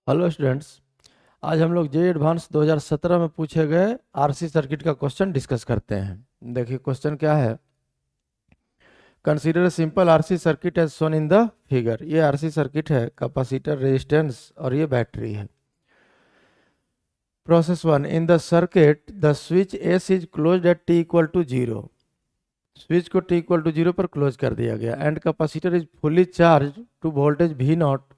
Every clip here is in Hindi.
Hello students. आज हम लोग जे एडवांस 2017 में पूछे गए आरसी सर्किट का क्वेश्चन डिस्कस करते हैं। देखिए क्वेश्चन क्या है। Consider simple RC circuit as shown in the figure. ये आरसी सर्किट है, कैपेसिटर, रेजिस्टेंस और ये बैटरी है। Process one, in the circuit the switch S is closed at T equal to zero. Switch को टी इक्वल टू जीरो पर क्लोज कर दिया गया and capacitor is fully charge to voltage V not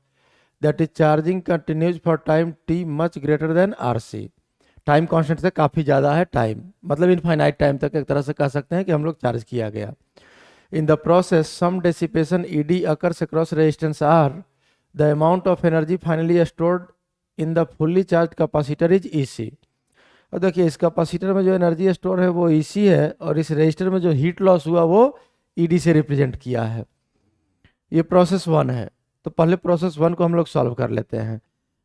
that is charging continues for time T much greater than RC. Time constant से काफ़ी ज़्यादा है टाइम, मतलब इनफाइनाइट टाइम तक एक तरह से कह सकते हैं कि हम लोग चार्ज किया गया। In the process some dissipation E D occurs across resistance R. The amount of energy finally stored in the fully charge capacitor is E C. और देखिए इस कैपेसिटर में जो एनर्जी स्टोर है वो ई सी है और इस रेजिस्टर में जो हीट लॉस हुआ वो ई डी से रिप्रेजेंट किया है। ये प्रोसेस वन है। तो पहले प्रोसेस वन को हम लोग सॉल्व कर लेते हैं।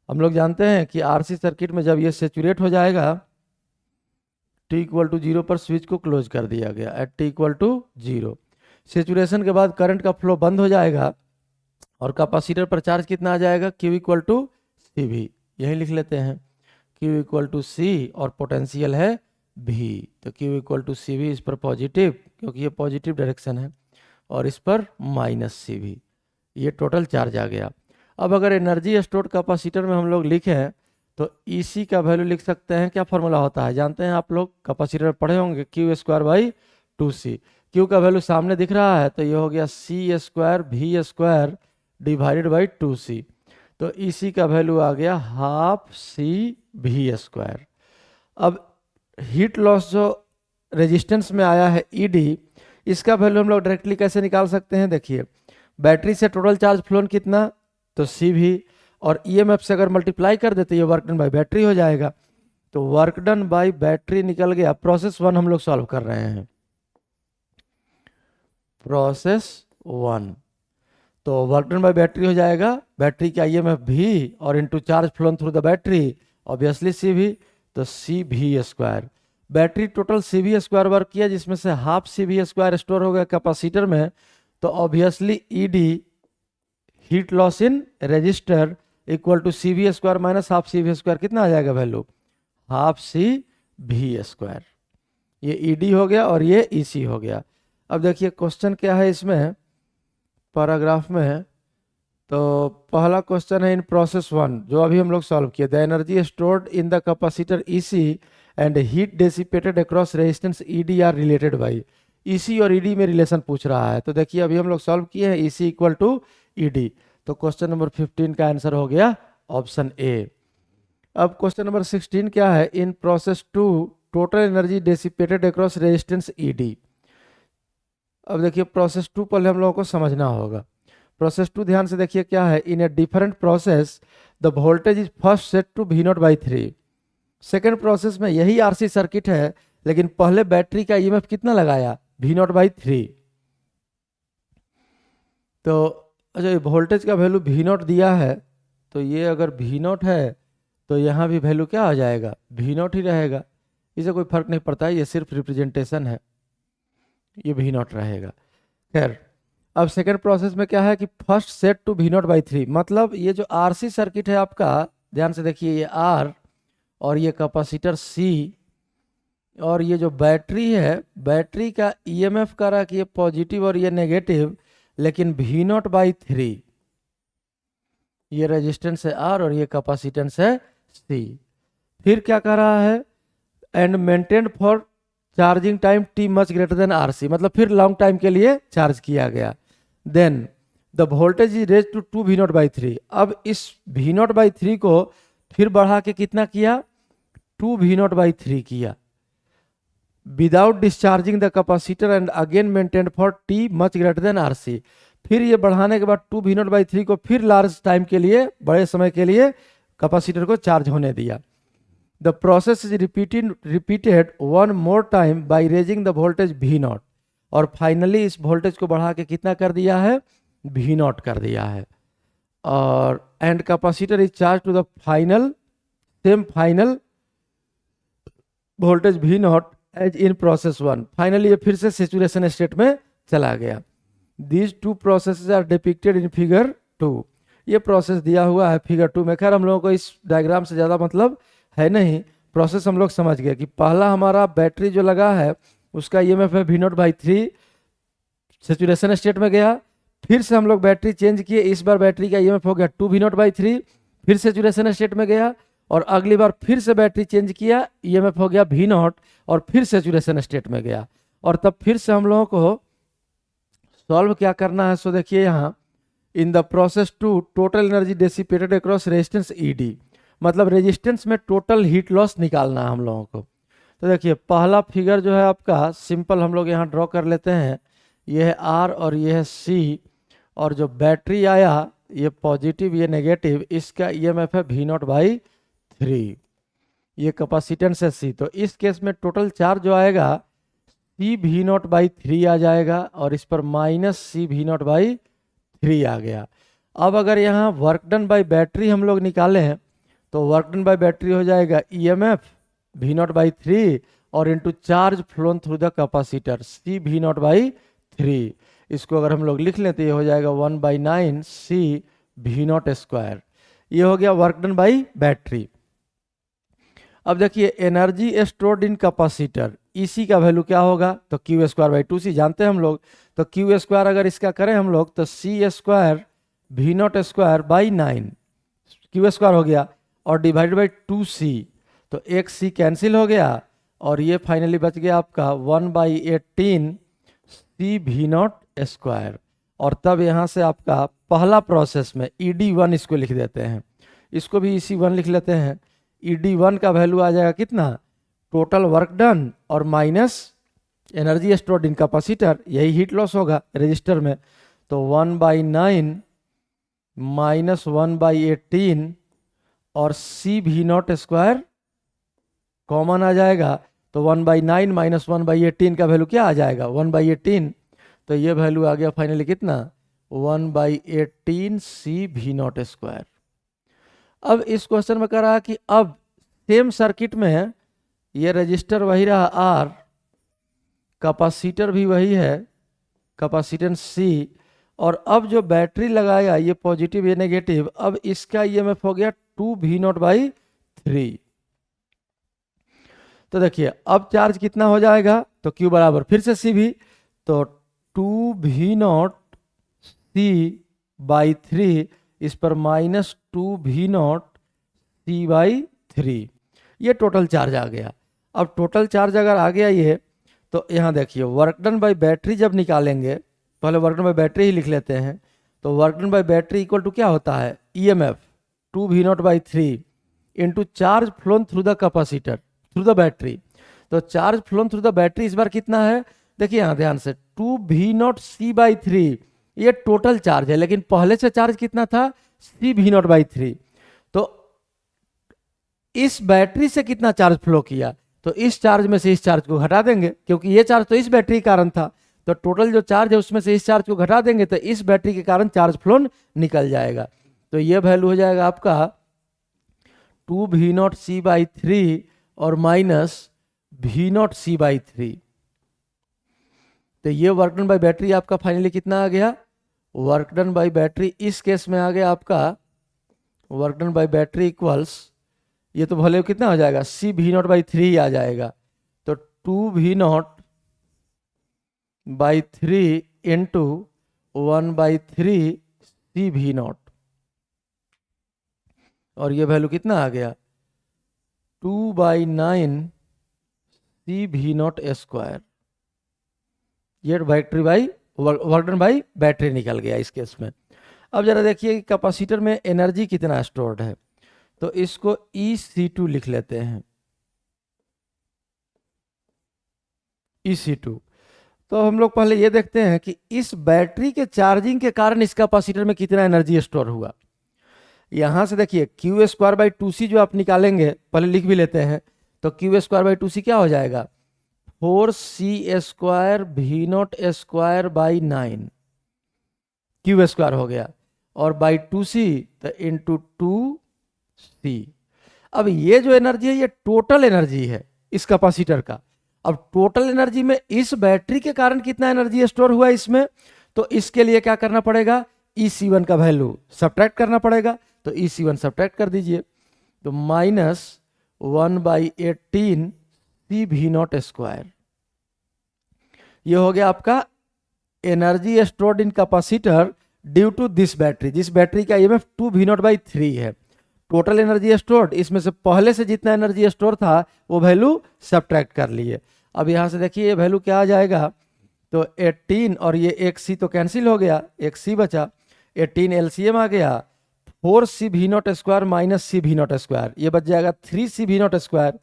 हम लोग जानते हैं कि आरसी सर्किट में जब ये सेचुरेट हो जाएगा, टी इक्वल टू जीरो पर स्विच को क्लोज कर दिया गया at T equal to zero. Saturation के बाद करंट का फ्लो बंद हो जाएगा और कैपेसिटर पर चार्ज कितना आ जाएगा, क्यू इक्वल टू सी भी। यही लिख लेते हैं, क्यू इक्वल टू सी और पोटेंशियल है भी। तो क्यू इक्वल टू सी भी इस पर पॉजिटिव, क्योंकि ये पॉजिटिव डायरेक्शन है, और इस पर माइनस सी भी। ये टोटल चार्ज आ गया। अब अगर एनर्जी स्टोर्ड कैपेसिटर में हम लोग लिखें तो EC का वैल्यू लिख सकते हैं। क्या फॉर्मूला होता है जानते हैं आप लोग, कैपेसिटर पढ़े होंगे, Q square by 2C। Q का वैल्यू सामने दिख रहा है तो ये हो गया सी स्क्वायर भी स्क्वायर डिवाइडेड बाई 2C। तो EC का वैल्यू आ गया हाफ सी भी स्क्वायर। अब हीट लॉस जो रेजिस्टेंस में आया है ED, इसका वैल्यू हम लोग डायरेक्टली कैसे निकाल सकते हैं। देखिए बैटरी से टोटल चार्ज फ्लोन कितना, तो सी भी, और ईएमएफ से अगर मल्टीप्लाई कर देते ये वर्क डन बाई बैटरी हो जाएगा। तो वर्क डन बाई बैटरी निकल गया। प्रोसेस वन हम लोग सॉल्व कर रहे हैं, प्रोसेस वन। तो वर्क डन बाई बैटरी हो जाएगा, बैटरी का ईएमएफ भी और into charge flown through the battery, obviously C भी, तो सी भी स्क्वायर। बैटरी टोटल सी भी स्क्वायर वर्क किया, जिसमें से हाफ सी भी स्क्वायर स्टोर हो गया कैपेसिटर में। तो obviously ED heat loss in resistor equal to C V square minus half C V square, कितना आ जाएगा वैल्यू, हाफ सी भी स्क्वायर। ये ईडी हो गया और ये ईसी हो गया। अब देखिए क्वेश्चन क्या है इसमें पैराग्राफ में। तो पहला क्वेश्चन है इन प्रोसेस वन, जो अभी हम लोग सॉल्व किए, the energy stored in the capacitor EC and heat dissipated across resistance ED are related by. EC और ईडी में रिलेशन पूछ रहा है। तो देखिए अभी हम लोग सॉल्व किए हैं ईसी इक्वल टू ईडी। तो क्वेश्चन नंबर 15 का आंसर हो गया ऑप्शन ए। अब क्वेश्चन नंबर 16 क्या है, in process two total energy dissipated across resistance ED. अब देखिए प्रोसेस टू पहले हम लोगों को समझना होगा। प्रोसेस टू ध्यान से देखिए क्या है, in a different process the voltage is first set to V not by 3। Second process में यही आरसी सर्किट है, लेकिन पहले बैटरी का ईएमएफ कितना लगाया, वी नॉट बाई 3। तो अच्छा वोल्टेज का वैल्यू वी नॉट दिया है, तो ये अगर वी नॉट है तो यहाँ भी वैल्यू क्या आ जाएगा, वी नॉट ही रहेगा। इसे कोई फर्क नहीं पड़ता है, ये सिर्फ रिप्रेजेंटेशन है, ये वी नॉट रहेगा। खैर अब सेकेंड प्रोसेस में क्या है कि first set to V not by 3, मतलब ये जो आरसी सर्किट है आपका, ध्यान से देखिए, ये आर और ये कैपेसिटर सी और ये जो बैटरी है, बैटरी का ईएमएफ का रहा कि ये पॉजिटिव और ये नेगेटिव, लेकिन वी नॉट बाई 3। ये रेजिस्टेंस है आर और ये कैपेसिटेंस है सी। फिर क्या कर रहा है, and maintain for charging time T much greater than RC, मतलब फिर लॉन्ग टाइम के लिए चार्ज किया गया। Then the voltage is raise to 2 V not by 3। अब इस वी नॉट बाई 3 को फिर बढ़ा के कितना किया, 2 वी नॉट बाई 3 किया, without discharging the capacitor and again maintain for T much greater than RC. फिर ये बढ़ाने के बाद 2 वी नॉट बाई 3 को फिर लार्ज टाइम के लिए, बड़े समय के लिए कैपेसिटर को चार्ज होने दिया। The process is repeated one more time by raising the voltage V not, और फाइनली इस वोल्टेज को बढ़ा के कितना कर दिया है, वी नॉट कर दिया है। और and capacitor is charge to the final same final voltage V not as in process one. Finally ये फिर से सेचुरेशन स्टेट में चला गया। These two processes are depicted in figure 2। ये प्रोसेस दिया हुआ है फिगर 2 में। खैर हम लोगों को इस डायग्राम से ज़्यादा मतलब है नहीं, प्रोसेस हम लोग समझ गए कि पहला हमारा बैटरी जो लगा है उसका ईएमएफ है V0/3, सेचुरेशन स्टेट में गया, फिर से हम लोग बैटरी चेंज किए, इस बार बैटरी का ईएमएफ हो गया 2V0/3, फिर सेचुरेशन स्टेट में गया, और अगली बार फिर से बैटरी चेंज किया, ईएमएफ हो गया V0 और फिर सेचुरेशन स्टेट में गया, और तब फिर से हम लोगों को सॉल्व क्या करना है। सो देखिए यहाँ in the process two total energy dissipated across resistance ED, मतलब रेजिस्टेंस में टोटल हीट लॉस निकालना है हम लोगों को। तो देखिए पहला फिगर जो है आपका सिंपल हम लोग यहाँ ड्रॉ कर लेते हैं, ये है R और ये है C, और जो बैटरी आया ये पॉजिटिव ये नेगेटिव, इसका ईएमएफ है V0/3, ये कैपेसिटेंस है C। तो इस केस में टोटल चार्ज जो आएगा CV0/3 आ जाएगा, और इस पर -CV0/3 आ गया। अब अगर यहाँ वर्क डन बाय बैटरी हम लोग निकाले हैं तो वर्क डन बाय बैटरी हो जाएगा ईएमएफ V0/3 और into charge flown through the capacitor CV0/3। इसको अगर हम लोग लिख लें तो ये हो जाएगा 1/9 CV0²। ये हो गया वर्क डन बाय बैटरी। अब देखिए एनर्जी स्टोर्ड इन कैपेसिटर, इसी का वैल्यू क्या होगा, तो Q²/2C जानते हैं हम लोग। तो Q² अगर इसका करें हम लोग तो C² V0²/9 Q² हो गया, और डिवाइडेड बाई 2C, तो एक C कैंसिल हो गया, और ये फाइनली बच गया आपका 1/18 CV0²। और तब यहाँ से आपका पहला प्रोसेस में ED1 इसको लिख देते हैं, इसको भी EC1 लिख लेते हैं। ED1 का वैल्यू आ जाएगा कितना, टोटल वर्क डन और minus energy stored in capacitor, यही हीट लॉस होगा रजिस्टर में। तो 1/9 माइनस 1/18 और CV0² कॉमन आ जाएगा, तो 1/9 माइनस 1/18 का वैल्यू क्या आ जाएगा, 1/18। तो ये वैल्यू आ गया फाइनली कितना, 1/18 CV0²। अब इस क्वेश्चन में कह रहा है कि अब सेम सर्किट में ये रजिस्टर वही रहा R, कैपेसिटर भी वही है कैपेसिटेंस C, और अब जो बैटरी लगाया ये पॉजिटिव ये नेगेटिव, अब इसका ईएमएफ हो गया 2V0/3। तो देखिए अब चार्ज कितना हो जाएगा, तो Q बराबर फिर से CV, तो 2V0C/3 इस पर -2V0C/3, ये टोटल चार्ज आ गया। अब टोटल चार्ज अगर आ गया ये, तो यहाँ देखिए वर्क डन बाय बैटरी जब निकालेंगे, पहले वर्क डन बाय बैटरी ही लिख लेते हैं। तो work done by battery equal to क्या होता है, EMF 2V0/3 into charge flown through the capacitor through the battery. तो charge flown through the battery इस बार कितना है, देखिए यहाँ ध्यान से 2V0C/3, ये टोटल चार्ज है, लेकिन पहले से चार्ज कितना था, CV0/3। तो इस बैटरी से कितना चार्ज फ्लो किया, तो इस चार्ज में से इस चार्ज को घटा देंगे, क्योंकि ये चार्ज तो इस बैटरी के कारण था। तो टोटल जो चार्ज है उसमें से इस चार्ज को घटा देंगे, तो इस बैटरी के कारण चार्ज फ्लो निकल जाएगा। तो ये वैल्यू हो जाएगा आपका 2V0C/3 और माइनस V0C/3। तो ये वर्क डन बाय बैटरी आपका फाइनली कितना आ गया, वर्क डन बाय बैटरी इस केस में आ गया आपका work done by battery equals, ये तो वैल्यू कितना हो जाएगा, CV0/3 आ जाएगा। तो 2V0/3 इंटू 1/3 CV0, और ये वैल्यू कितना आ गया, 2/9 CV0²। ये battery by work done by battery निकल गया इस केस में। अब जरा देखिए कि कैपेसिटर में एनर्जी कितना स्टोर्ड है, तो इसको EC2 लिख लेते हैं, EC2। तो हम लोग पहले ये देखते हैं कि इस बैटरी के चार्जिंग के कारण इस कैपेसिटर में कितना एनर्जी स्टोर हुआ। यहां से देखिए Q²/2C जो आप निकालेंगे, पहले लिख भी लेते हैं, तो Q²/2C क्या हो जाएगा, 4C² V0²/9 Q² हो गया, और बाई 2C तो इंटू 2C। अब ये जो एनर्जी है ये टोटल एनर्जी है इस कैपेसिटर का। अब टोटल एनर्जी में इस बैटरी के कारण कितना एनर्जी स्टोर हुआ इसमें, तो इसके लिए क्या करना पड़ेगा, EC1 का वैल्यू सब्ट्रैक्ट करना पड़ेगा, तो EC1 सब्ट्रैक्ट कर दीजिए, तो -1/18 CV0 स्क्वायर। ये हो गया आपका energy stored in capacitor due to this battery. जिस बैटरी का EMF 2V0/3 है, टोटल एनर्जी स्टोर्ड, इसमें से पहले से जितना एनर्जी स्टोर था वो वैल्यू सब्ट्रैक्ट कर लिए। अब यहाँ से देखिए ये वैल्यू क्या आ जाएगा, तो 18 और ये एक C तो कैंसिल हो गया, एक C बचा, 18 LCM आ गया, 4CV0 square minus CV0 square, ये बच जाएगा 3CV0 स्क्वायर,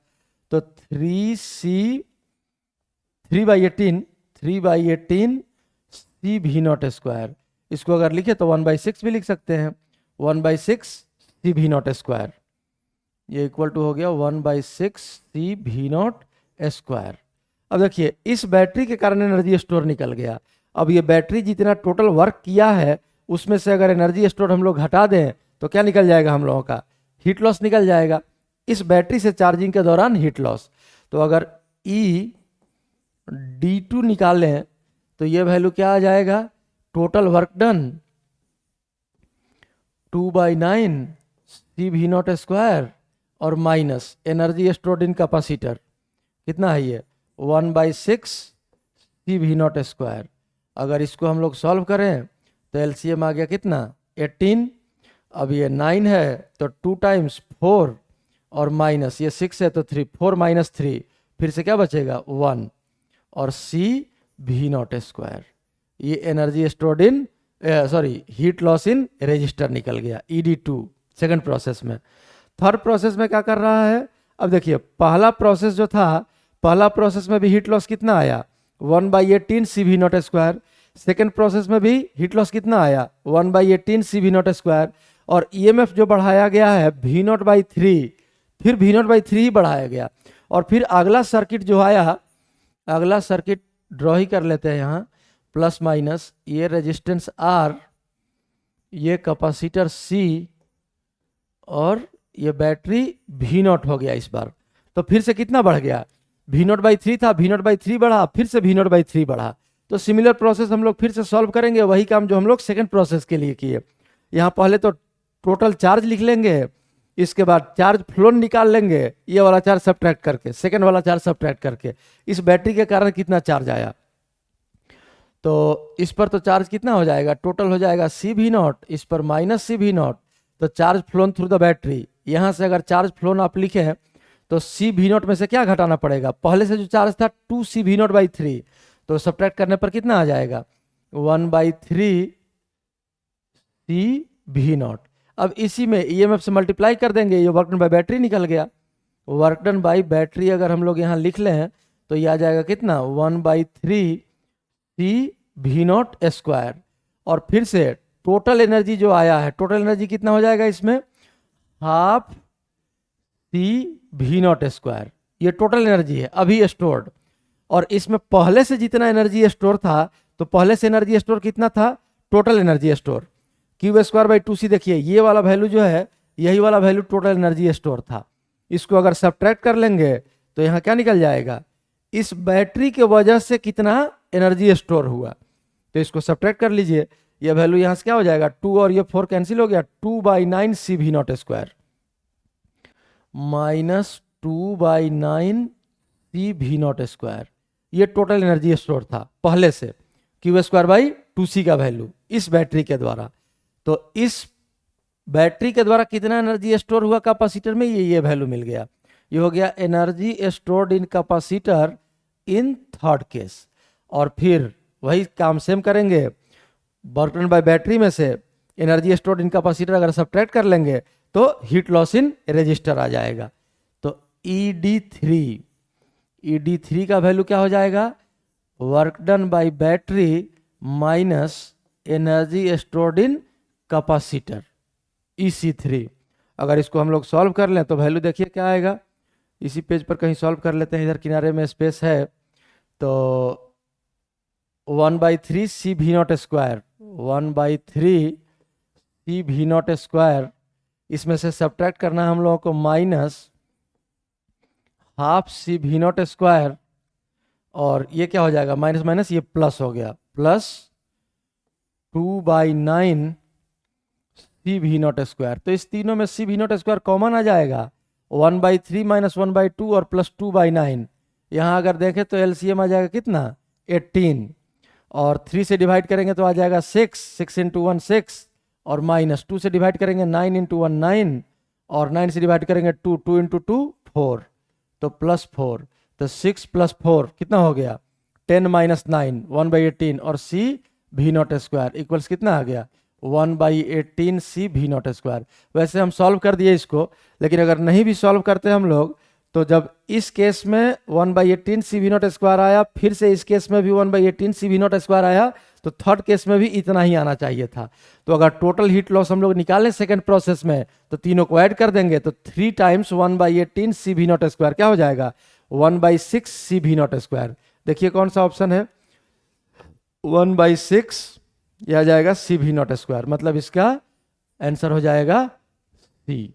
तो 3/18 CV0 स्क्वायर। इसको अगर लिखे तो 1/6 भी लिख सकते हैं, 1/6 CV0 स्क्वायर, ये इक्वल टू हो गया 1/6 CV0 स्क्वायर। अब देखिए इस बैटरी के कारण एनर्जी स्टोर निकल गया। अब ये बैटरी जितना टोटल वर्क किया है उसमें से अगर एनर्जी स्टोर हम लोग हटा दें तो क्या निकल जाएगा, हम लोगों का हीट लॉस निकल जाएगा इस बैटरी से चार्जिंग के दौरान हीट लॉस। तो अगर ED2 निकालें तो ये वैल्यू क्या आ जाएगा, total work done 2/9 CV0 square और minus energy stored in capacitor कितना है ये 1/6 CV0 स्क्वायर। अगर इसको हम लोग सॉल्व करें तो LCM आ गया कितना 18, अब ये 9 है तो 2 टाइम्स 4 और माइनस ये 6 है तो 3, 4 - 3 फिर से क्या बचेगा 1 और CV0 स्क्वायर। ये energy stored in heat loss in resistor निकल गया ED2 सेकंड प्रोसेस में। थर्ड प्रोसेस में क्या कर रहा है, अब देखिए पहला प्रोसेस जो था, पहला प्रोसेस में भी हीट लॉस कितना आया 1/18 CV0 स्क्वायर, सेकेंड प्रोसेस में भी हीट लॉस कितना आया 1/18 CV0 स्क्वायर, और EMF जो बढ़ाया गया है V0/3, फिर V0/3 ही बढ़ाया गया। और फिर अगला सर्किट जो आया, अगला सर्किट ड्रॉ ही कर लेते हैं यहाँ, प्लस माइनस ये रेजिस्टेंस R, ये कैपेसिटर C और ये बैटरी V0 हो गया इस बार। तो फिर से कितना बढ़ गया, V0/3 था, V0/3 बढ़ा, फिर से V0/3 बढ़ा। तो सिमिलर प्रोसेस हम लोग फिर से सॉल्व करेंगे, वही काम जो हम लोग सेकंड प्रोसेस के लिए किए। यहाँ पहले तो टोटल चार्ज लिख लेंगे, इसके बाद चार्ज फ्लो निकाल लेंगे, ये वाला चार्ज सब्ट्रैक्ट करके, सेकंड वाला चार्ज सब्ट्रैक्ट करके इस बैटरी के कारण कितना चार्ज आया। तो इस पर तो चार्ज कितना हो जाएगा, टोटल हो जाएगा CV0, इस पर माइनस CV0, तो charge flown through the battery. यहाँ से अगर चार्ज फ्लोन आप लिखे तो CV0 में से क्या घटाना पड़ेगा, पहले से जो चार्ज था 2CV0/3, तो सब्ट्रैक्ट करने पर कितना आ जाएगा 1/3 CV0। अब इसी में EMF से मल्टीप्लाई कर देंगे, ये वर्क डन बाय बैटरी निकल गया। वर्क डन बाय बैटरी अगर हम लोग यहाँ लिख लें तो ये आ जाएगा कितना 1/3 CV0 स्क्वायर। और फिर से टोटल एनर्जी जो आया है, टोटल एनर्जी कितना हो जाएगा इसमें, हाफ CV0 स्क्वायर, ये टोटल एनर्जी है अभी स्टोर्ड। और इसमें पहले से जितना एनर्जी स्टोर था, तो पहले से एनर्जी स्टोर कितना था, टोटल एनर्जी स्टोर Q²/2C। देखिए ये वाला वैल्यू जो है, यही वाला वैल्यू टोटल एनर्जी स्टोर था। इसको अगर सब्ट्रैक्ट कर लेंगे तो यहाँ क्या निकल जाएगा, इस बैटरी के वजह से कितना एनर्जी स्टोर हुआ, तो इसको सब्ट्रैक्ट कर लीजिए। यह वैल्यू यहाँ से क्या हो जाएगा 2 और ये 4 कैंसिल हो गया, 2/9 CV0 square minus 2/9 CV0 square. ये टोटल एनर्जी स्टोर था पहले से Q²/2C का वैल्यू इस बैटरी के द्वारा। तो इस बैटरी के द्वारा कितना एनर्जी स्टोर हुआ कैपेसिटर में, ये वैल्यू मिल गया। ये हो गया energy stored in capacitor in third case. और फिर वही काम सेम करेंगे, वर्क डन बाय बैटरी में से एनर्जी स्टोर्ड इन कैपेसिटर अगर सब्ट्रैक्ट कर लेंगे तो हीट लॉस इन रेजिस्टर आ जाएगा। तो ED3 का वैल्यू क्या हो जाएगा, work done by battery minus energy stored in capacitor EC3। अगर इसको हम लोग सॉल्व कर लें तो वैल्यू देखिए क्या आएगा, इसी पेज पर कहीं सॉल्व कर लेते हैं, इधर किनारे में स्पेस है। तो 1/3 CV0 स्क्वायर, 1/3 CV0 स्क्वायर, इसमें से सब्ट्रैक्ट करना है हम लोगों को माइनस हाफ CV0 स्क्वायर, और ये क्या हो जाएगा माइनस माइनस ये प्लस हो गया, प्लस 2/9 सी भी नॉट स्क्वायर। तो इस तीनों में सी भी नॉट स्क्वायर कॉमन आ जाएगा, 1/3 माइनस 1/2 और प्लस 2/9। यहाँ अगर देखें तो एलसीएम आ जाएगा कितना, 18, और 3 से डिवाइड करेंगे तो आ जाएगा 6, 6 इंटू 1 6, और माइनस 2 से डिवाइड करेंगे 9 इंटू 1 9, और 9 से डिवाइड करेंगे 2, 2 इंटू 2 4, तो प्लस 4। तो 6 प्लस 4 कितना हो गया, 10 माइनस 9 1/18, और सी भी नॉट स्क्वायर इक्वल्स कितना आ गया, 1/18 सी भी नॉट स्क्वायर। वैसे हम सॉल्व कर दिए इसको, लेकिन अगर नहीं भी सॉल्व करते हम लोग, तो जब इस केस में 1/18 सी भी नॉट स्क्वायर आया, फिर से इस केस में भी 1/18 सी भी नॉट स्क्वायर आया, तो थर्ड केस में भी इतना ही आना चाहिए था। तो अगर टोटल हीट लॉस हम लोग निकालें सेकंड प्रोसेस में, तो तीनों को ऐड कर देंगे, तो 3 टाइम्स 1/18 सी भी नॉट स्क्वायर क्या हो जाएगा, 1/6 सी भी नॉट स्क्वायर। देखिए कौन सा ऑप्शन है, 1/6, यह आ जाएगा सी भी नॉट स्क्वायर, मतलब इसका आंसर हो जाएगा सी।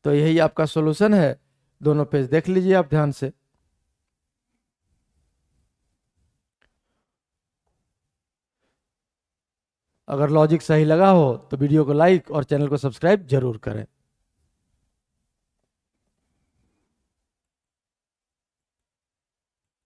तो यही आपका सॉल्यूशन है। दोनों पेज देख लीजिए आप ध्यान से। अगर लॉजिक सही लगा हो तो वीडियो को लाइक और चैनल को सब्सक्राइब जरूर करें।